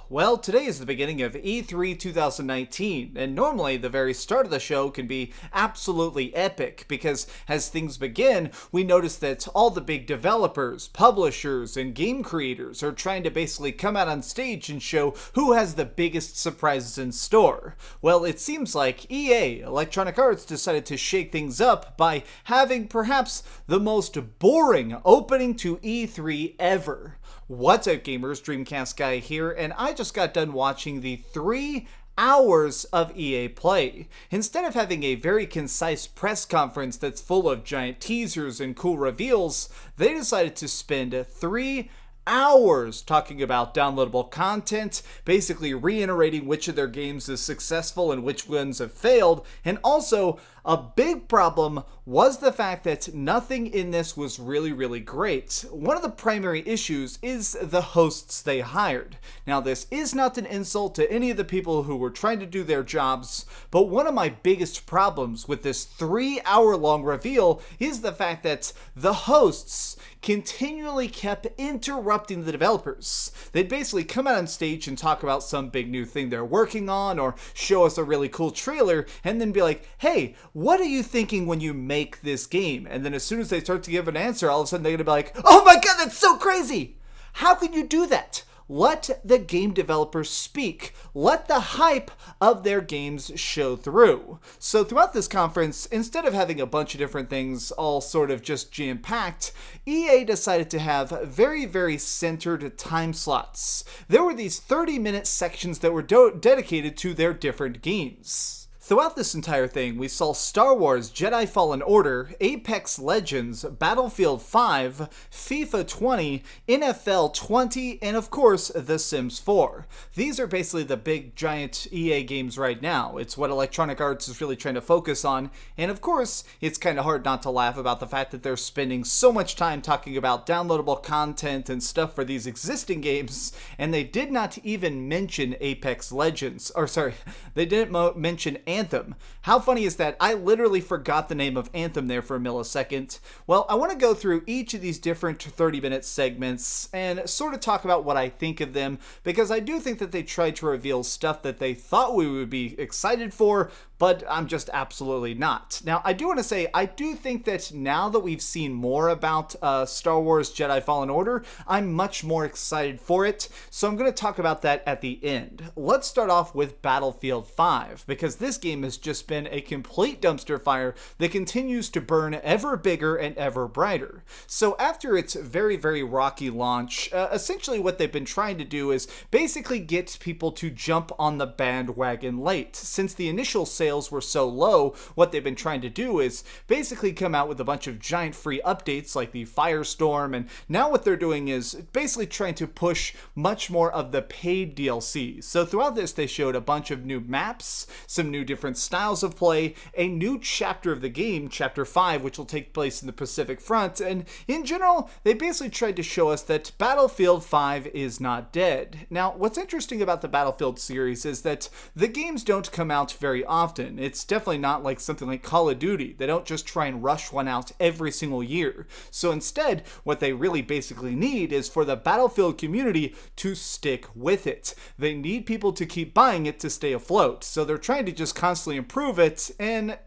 Well, today is the beginning of E3 2019, and normally the very start of the show can be absolutely epic, because as things begin, we notice that all the big developers, publishers, and game creators are trying to basically come out on stage and show who has the biggest surprises in store. Well, it seems like EA, Electronic Arts, decided to shake things up by having perhaps the most boring opening to E3 ever. What's up, gamers? DreamcastGuy here, and I just got done watching the 3 hours of EA play. Instead of having a very concise press conference that's full of giant teasers and cool reveals, they decided to spend 3 hours talking about downloadable content, basically reiterating which of their games is successful and which ones have failed, and also a big problem was the fact that nothing in this was really great. One of the primary issues is the hosts they hired. Now, this is not an insult to any of the people who were trying to do their jobs, but one of my biggest problems with this 3-hour-long reveal is the fact that the hosts continually kept interrupting the developers. They'd basically come out on stage and talk about some big new thing they're working on, or show us a really cool trailer, and then be like, hey, what are you thinking when you make this game? And then as soon as they start to give an answer, all of a sudden they're gonna be like, oh my god, that's so crazy! How can you do that? Let the game developers speak. Let the hype of their games show through. So throughout this conference, instead of having a bunch of different things all sort of just jam-packed, EA decided to have very centered time slots. There were these 30-minute sections that were dedicated to their different games. Throughout this entire thing, we saw Star Wars Jedi Fallen Order, Apex Legends, Battlefield 5, FIFA 20, NFL 20, and of course, The Sims 4. These are basically the big giant EA games right now. It's what Electronic Arts is really trying to focus on, and of course, it's kind of hard not to laugh about the fact that they're spending so much time talking about downloadable content and stuff for these existing games, and they did not even mention Apex Legends, or sorry, they didn't mention Anthem. How funny is that? I literally forgot the name of Anthem there for a millisecond. Well, I want to go through each of these different 30-minute segments and sort of talk about what I think of them, because I do think that they tried to reveal stuff that they thought we would be excited for, but I'm just absolutely not. Now, I do want to say, I do think that now that we've seen more about Star Wars Jedi Fallen Order, I'm much more excited for it, so I'm going to talk about that at the end. Let's start off with Battlefield 5, because this game has just been a complete dumpster fire that continues to burn ever bigger and ever brighter. So after its very rocky launch, essentially what they've been trying to do is basically get people to jump on the bandwagon late. Since the initial sales were so low, what they've been trying to do is basically come out with a bunch of giant free updates like the Firestorm, and now what they're doing is basically trying to push much more of the paid DLC. So throughout this, they showed a bunch of new maps, some new different styles of play, a new chapter of the game, Chapter 5, which will take place in the Pacific Front, and in general, they basically tried to show us that Battlefield 5 is not dead. Now, what's interesting about the Battlefield series is that the games don't come out very often. It's definitely not like something like Call of Duty. They don't just try and rush one out every single year. So instead, what they really basically need is for the Battlefield community to stick with it. They need people to keep buying it to stay afloat. So they're trying to just constantly improve it, and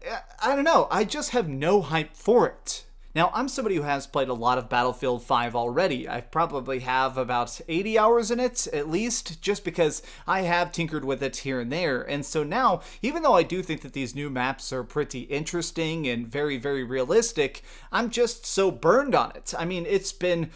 I don't know, I just have no hype for it. Now, I'm somebody who has played a lot of Battlefield 5 already. I probably have about 80 hours in it, at least, just because I have tinkered with it here and there. And so now, even though I do think that these new maps are pretty interesting and very realistic, I'm just so burned on it. I mean, it's been,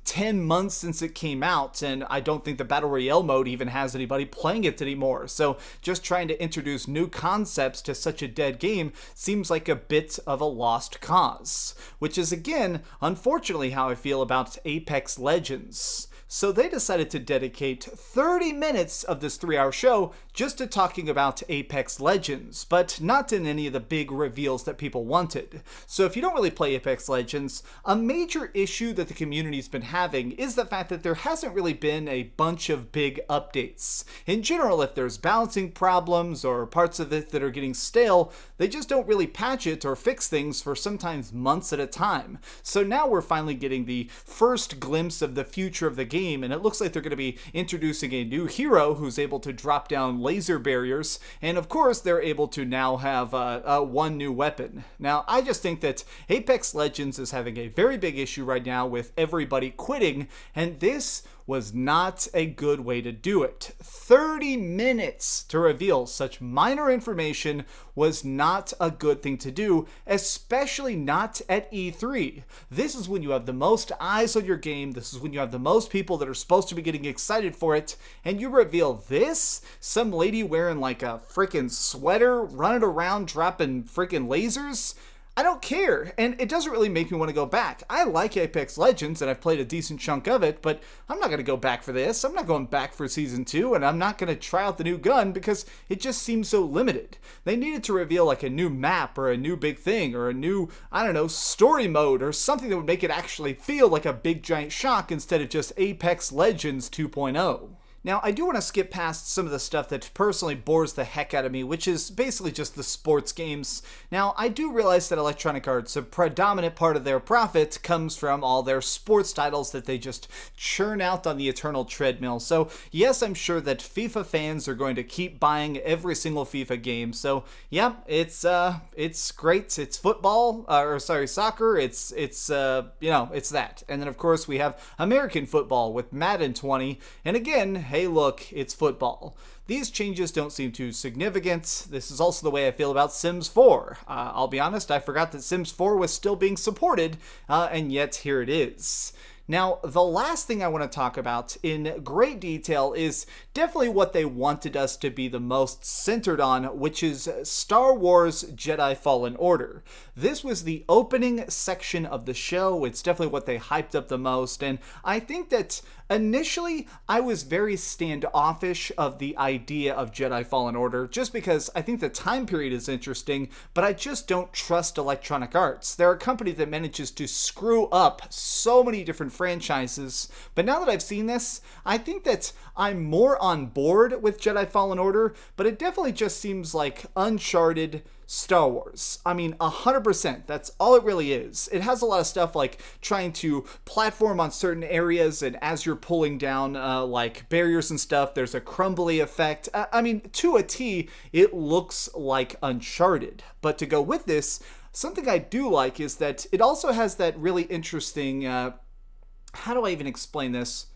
10 months since it came out, and I don't think the Battle Royale mode even has anybody playing it anymore. So just trying to introduce new concepts to such a dead game seems like a bit of a lost cause. Which is, again, unfortunately how I feel about Apex Legends. So they decided to dedicate 30 minutes of this 3-hour show just to talking about Apex Legends, but not in any of the big reveals that people wanted. So if you don't really play Apex Legends, a major issue that the community's been having is the fact that there hasn't really been a bunch of big updates. In general, if there's balancing problems or parts of it that are getting stale, they just don't really patch it or fix things for sometimes months at a time. So now we're finally getting the first glimpse of the future of the game, and it looks like they're going to be introducing a new hero who's able to drop down laser barriers, and of course they're able to now have one new weapon. Now I just think that Apex Legends is having a very big issue right now with everybody quitting, and this was not a good way to do it. 30 minutes to reveal such minor information was not a good thing to do, especially not at E3. This is when you have the most eyes on your game, this is when you have the most people that are supposed to be getting excited for it, and you reveal this? Some lady wearing like a freaking sweater, running around dropping freaking lasers? I don't care, and it doesn't really make me want to go back. I like Apex Legends, and I've played a decent chunk of it, but I'm not going to go back for this. I'm not going back for Season 2, and I'm not going to try out the new gun because it just seems so limited. They needed to reveal like a new map or a new big thing or a new, I don't know, story mode or something that would make it actually feel like a big giant shock instead of just Apex Legends 2.0. Now, I do want to skip past some of the stuff that personally bores the heck out of me, which is basically just the sports games. Now, I do realize that Electronic Arts, a predominant part of their profit, comes from all their sports titles that they just churn out on the eternal treadmill. So, yes, I'm sure that FIFA fans are going to keep buying every single FIFA game. So, yeah, it's great. It's football, soccer. It's that. And then, of course, we have American football with Madden 20. And again, hey look, it's football. These changes don't seem too significant. This is also the way I feel about Sims 4. I'll be honest, I forgot that Sims 4 was still being supported, and yet here it is. Now, the last thing I want to talk about in great detail is definitely what they wanted us to be the most centered on, which is Star Wars Jedi Fallen Order. This was the opening section of the show. It's definitely what they hyped up the most, and I think that initially I was very standoffish of the idea of Jedi Fallen Order, just because I think the time period is interesting, but I just don't trust Electronic Arts. They're a company that manages to screw up so many different franchises, but now that I've seen this, I think that I'm more on board with Jedi Fallen Order, but it definitely just seems like Uncharted Star Wars. I mean, 100%. That's all it really is. It has a lot of stuff like trying to platform on certain areas, and as you're pulling down like barriers and stuff, there's a crumbly effect. I mean, to a T, it looks like Uncharted. But to go with this, something I do like is that it also has that really interesting, how do I even explain this?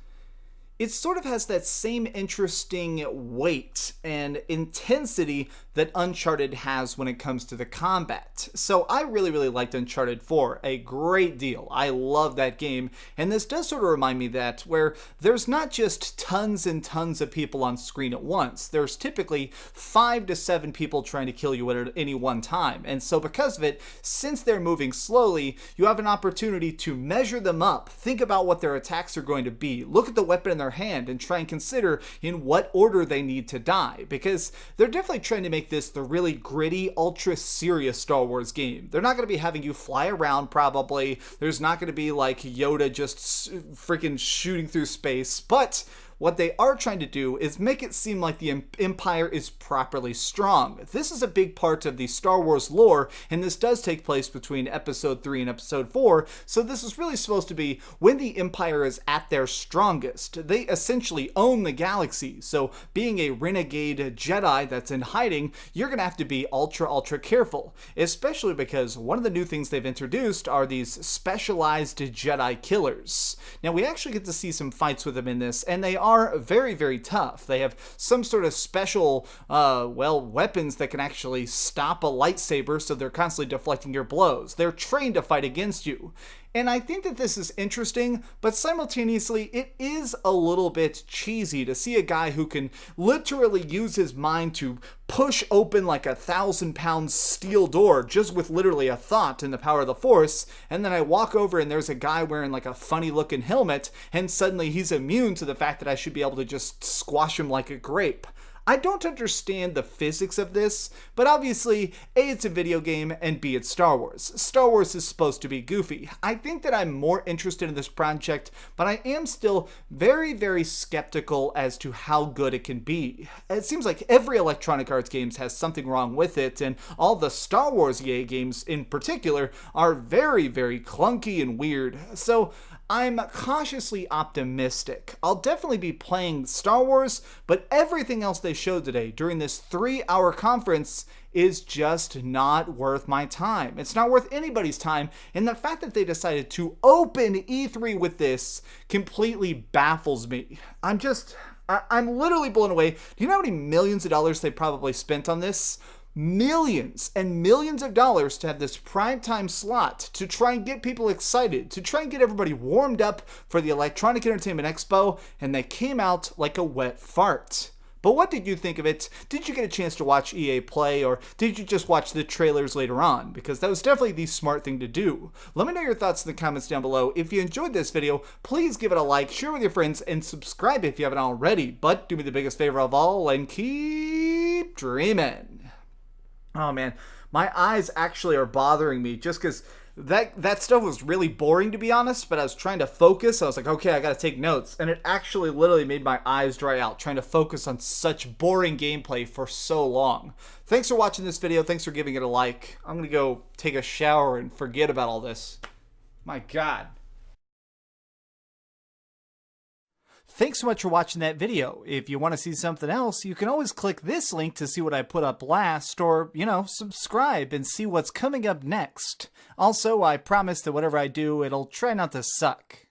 It sort of has that same interesting weight and intensity that Uncharted has when it comes to the combat. So I really, really liked Uncharted 4 a great deal. I love that game, and this does sort of remind me that where there's not just tons and tons of people on screen at once. There's typically 5 to 7 people trying to kill you at any one time, and so because of it, since they're moving slowly, you have an opportunity to measure them up, think about what their attacks are going to be, look at the weapon in their hand, and try and consider in what order they need to die, because they're definitely trying to make this the really gritty, ultra serious Star Wars game. They're not going to be having you fly around, probably. There's not going to be like Yoda just freaking shooting through space, but what they are trying to do is make it seem like the Empire is properly strong. This is a big part of the Star Wars lore, and this does take place between Episode 3 and Episode 4, so this is really supposed to be when the Empire is at their strongest. They essentially own the galaxy, so being a renegade Jedi that's in hiding, you're going to have to be ultra careful, especially because one of the new things they've introduced are these specialized Jedi killers. Now, we actually get to see some fights with them in this, and they are very tough. They have some sort of special, weapons that can actually stop a lightsaber, so they're constantly deflecting your blows. They're trained to fight against you. And I think that this is interesting, but simultaneously, it is a little bit cheesy to see a guy who can literally use his mind to push open like 1,000-pound steel door just with literally a thought and the power of the Force, and then I walk over and there's a guy wearing like a funny looking helmet, and suddenly he's immune to the fact that I should be able to just squash him like a grape. I don't understand the physics of this, but obviously, A, it's a video game, and B, it's Star Wars. Star Wars is supposed to be goofy. I think that I'm more interested in this project, but I am still very, very skeptical as to how good it can be. It seems like every Electronic Arts game has something wrong with it, and all the Star Wars EA games in particular are very, very clunky and weird. So I'm cautiously optimistic. I'll definitely be playing Star Wars, but everything else they showed today during this 3-hour conference is just not worth my time. It's not worth anybody's time, and the fact that they decided to open E3 with this completely baffles me. I'm literally blown away. Do you know how many millions of dollars they probably spent on this? Millions and millions of dollars to have this primetime slot to try and get people excited, to try and get everybody warmed up for the Electronic Entertainment Expo, and they came out like a wet fart. But what did you think of it? Did you get a chance to watch EA play, or did you just watch the trailers later on? Because that was definitely the smart thing to do. Let me know your thoughts in the comments down below. If you enjoyed this video, please give it a like, share with your friends, and subscribe if you haven't already. But do me the biggest favor of all and keep dreaming. Oh man, my eyes actually are bothering me just because that stuff was really boring, to be honest, but I was trying to focus. I was like, okay, I gotta take notes, and it actually literally made my eyes dry out trying to focus on such boring gameplay for so long. Thanks for watching this video. Thanks for giving it a like. I'm gonna go take a shower and forget about all this. My God. Thanks so much for watching that video. If you want to see something else, you can always click this link to see what I put up last, or, subscribe and see what's coming up next. Also, I promise that whatever I do, it'll try not to suck.